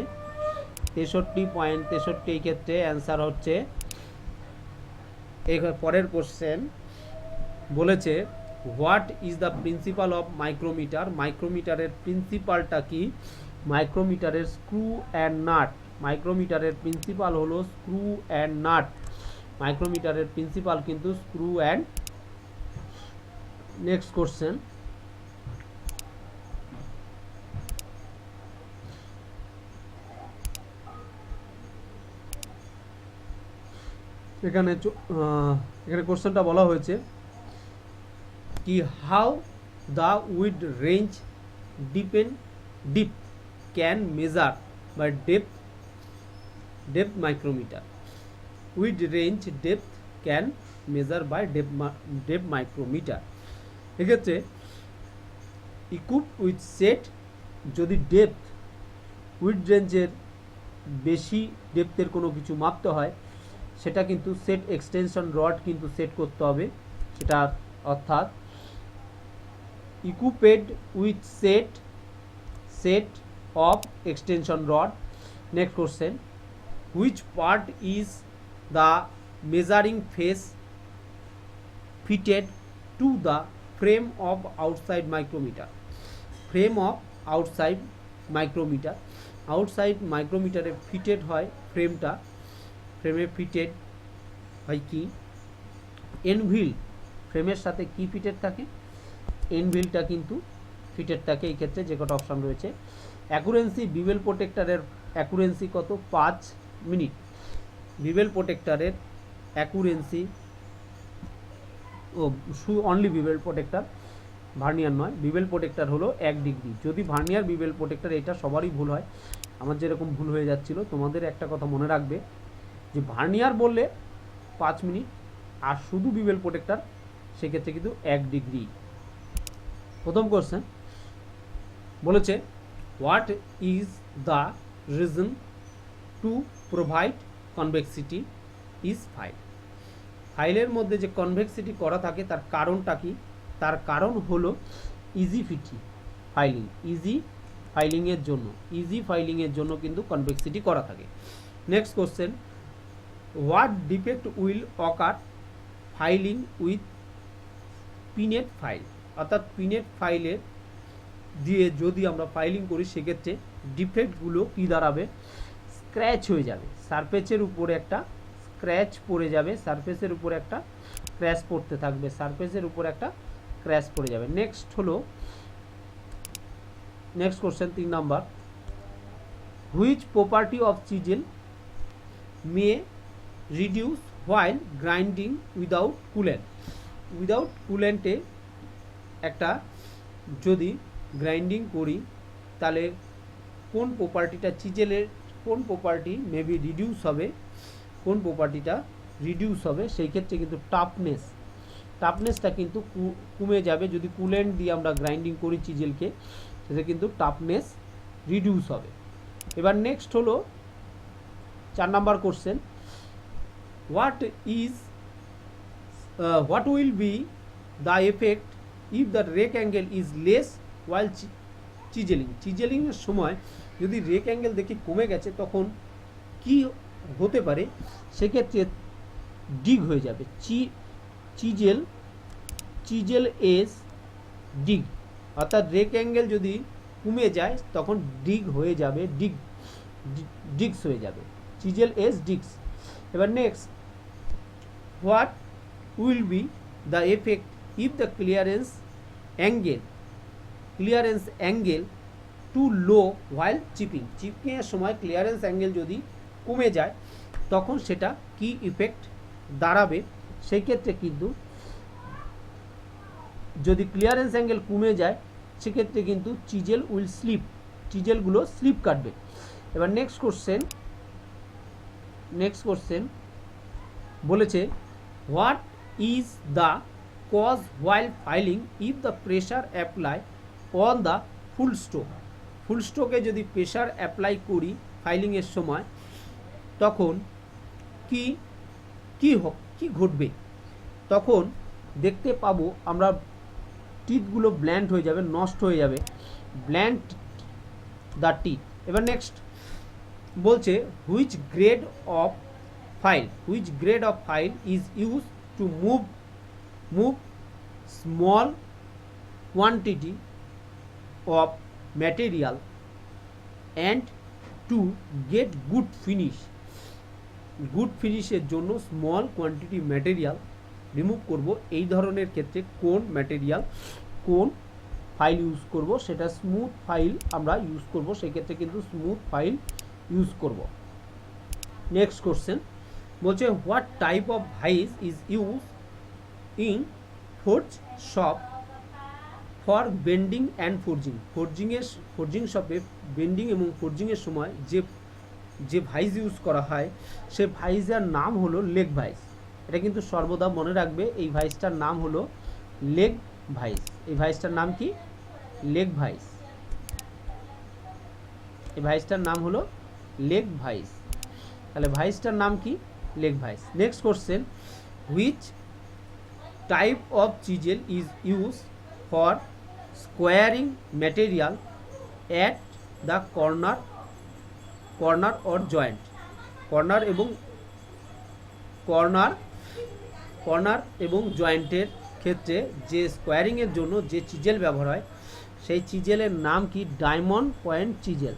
63.63। এই ক্ষেত্রে অ্যান্সার হচ্ছে। এই পরের কোশ্চেন বলেছে what is the principle of micrometer. মাইক্রোমিটারের প্রিন্সিপালটা কি? মাইক্রোমিটারের স্ক্রু অ্যান্ড নাট। মাইক্রোমিটারের প্রিন্সিপাল হলো স্ক্রু অ্যান্ড নাট। মাইক্রোমিটারের প্রিন্সিপাল কিন্তু স্ক্রু অ্যান্ড। নেক্সট কোশ্চেন, এখানে কোশ্চেনটা বলা হয়েছে কি how the wide range deep can measure by depth micrometer. Wide range depth can measure by depth micrometer. এক্ষেত্রে ইকুইপ উইথ সেট, যদি ডেপথ উইড রেঞ্জের বেশি ডেপথের কোনো কিছু মাপতে হয় সেটা কিন্তু সেট এক্সটেনশন রড কিন্তু সেট করতে হবে সেটা, অর্থাৎ equipped with set of extension rod. Next question, which part is the measuring face fitted to the frame of outside micrometer. Frame of outside micrometer, outside মাইক্রোমিটারে ফিটেড হয় ফ্রেমটা, ফ্রেমে fitted হয় কি এনভিল। ফ্রেমের সাথে কি ফিটেড থাকে? এনভিলটা কিন্তু ফিটেড থাকে। এই ক্ষেত্রে যে কটা অপশান রয়েছে, অ্যাকুরেন্সি বিবেল প্রোটেক্টরের অ্যাকুরেন্সি কত? 5 মিনিট। বিবেল প্রোটেক্টরের accuracy only bevel protractor, vernier নয়। বিবেল প্রোটেক্টর হলো 1 ডিগ্রি। যদি ভার্নিয়ার বিবেল প্রোটেক্টর, এটা সবারই ভুল হয়, আমার যেরকম ভুল হয়ে যাচ্ছিল। তোমাদের একটা কথা মনে রাখবে যে ভার্নিয়ার বললে 5 মিনিট, আর শুধু বিবেল প্রোটেক্টর সেক্ষেত্রে কিন্তু 1 ডিগ্রি। প্রথম কোশ্চেন বলেছে what is the reason to provide convexity is file. ফাইলের মধ্যে যে কনভেক্সিটি করা থাকে তার কারণটা কি? তার কারণ হলো ইজি ফাইলিং। ইজি ফাইলিংয়ের জন্য কিন্তু কনভেক্সিটি করা থাকে। Next question, what defect will ochre filing with pinned file? অর্থাৎ পিনেট ফাইলের দিয়ে যদি আমরা ফাইলিং করি সেক্ষেত্রে ডিফেক্টগুলো কী দাঁড়াবে? স্ক্র্যাচ হয়ে যাবে, সারফেসের উপরে একটা স্ক্র্যাচ পড়ে যাবে, সারফেসের উপরে একটা ক্র্যাশ পড়তে থাকবে, সারফেসের উপরে একটা ক্র্যাশ পড়ে যাবে। Next question 3 number, which property of chisel may reduce while grinding without coolant? Without কুলেন্টে একটা যদি গ্রাইন্ডিং করি তাহলে কোন প্রপার্টিটা চিজেলের কোন প্রপার্টি মেবি রিডিউস হবে, কোন প্রপার্টিটা রিডিউস হবে? সেই ক্ষেত্রে কিন্তু টাফনেসটা কিন্তু কমে যাবে। যদি কুলেন্ট দিয়ে আমরা গ্রাইন্ডিং করি চিজেলকে, সেটা কিন্তু টাফনেস রিডিউস হবে। এবার নেক্সট হলো 4 number question, what will be the effect if the rake angle is less while চিজেলিংয়ের সময় যদি রেক অ্যাঙ্গেল দেখি কমে গেছে তখন কি হতে পারে? সেক্ষেত্রে ডিগ হয়ে যাবে, চিজেল এজ ডিগ। অর্থাৎ রেক অ্যাঙ্গেল যদি কমে যায় তখন ডিগ হয়ে যাবে, ডিগস হয়ে যাবে, চিজেল এজ ডিগস। এবার next, what will be the effect if the clearance angle to low while চিপিংয়ের সময় ক্লিয়ারেন্স অ্যাঙ্গেল যদি কমে যায় তখন সেটা কি ইফেক্ট দাঁড়াবে? সেই ক্ষেত্রে কিন্তু যদি ক্লিয়ারেন্স অ্যাঙ্গেল কমে যায় সেক্ষেত্রে কিন্তু চিজেলগুলো স্লিপ কাটবে। এবার নেক্সট কোশ্চেন বলেছে, what is the cause while filing if the pressure apply on the full স্ট্রোকে যদি প্রেশার অ্যাপ্লাই করি ফাইলিংয়ের সময় তখন কি ঘটবে? তখন দেখতে পাবো আমরা টিথগুলো ব্ল্যান্ড হয়ে যাবে, নষ্ট হয়ে যাবে, ব্ল্যান্ড দ্য টিথ। এবার নেক্সট বলছে, which grade of file is use to move small quantity of material and to get good ফিনিশের জন্য স্মল কোয়ান্টিটি ম্যাটেরিয়াল রিমুভ করব। এই ধরনের ক্ষেত্রে কোন ফাইল ইউজ করব? সেটা স্মুথ ফাইল আমরা ইউজ করব, সেই ক্ষেত্রে কিন্তু স্মুথ ফাইল ইউজ করব। নেক্সট কোশ্চেন বলছে, what type of vice is use in forge shop for bending and forging শপে বেন্ডিং এবং ফোর্জিংয়ের সময় যে ভাইস ইউজ করা হয় সে ভাইসের নাম হলো লেগ ভাইস। এটা কিন্তু সর্বদা মনে রাখবে, এই ভাইসটার নাম হলো লেগ ভাইস। এই ভাইসটার নাম কি? Leg vice. এই ভাইসটার নাম হলো লেগ ভাইস। তাহলে ভাইসটার নাম কি? Leg vice. Next question, which type of chisel is use for squaring material at the corner or joint? Corner এবং জয়েন্টের ক্ষেত্রে যে স্কোয়ারিংয়ের জন্য যে চিজেল ব্যবহার হয় সেই চিজেলের নাম কি? Diamond point chisel.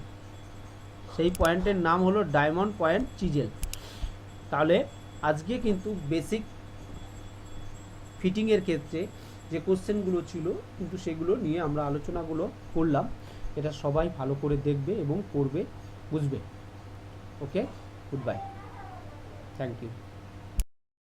সেই পয়েন্টের নাম হলো ডায়মন্ড পয়েন্ট চিজেল। তাহলে আজকে কিন্তু বেসিক ফিটিংয়ের ক্ষেত্রে যে কোশ্চেনগুলো ছিল কিন্তু সেগুলো নিয়ে আমরা আলোচনাগুলো করলাম। এটা সবাই ভালো করে দেখবে এবং পড়বে, বুঝবে। ওকে, গুড বাই, থ্যাংক ইউ।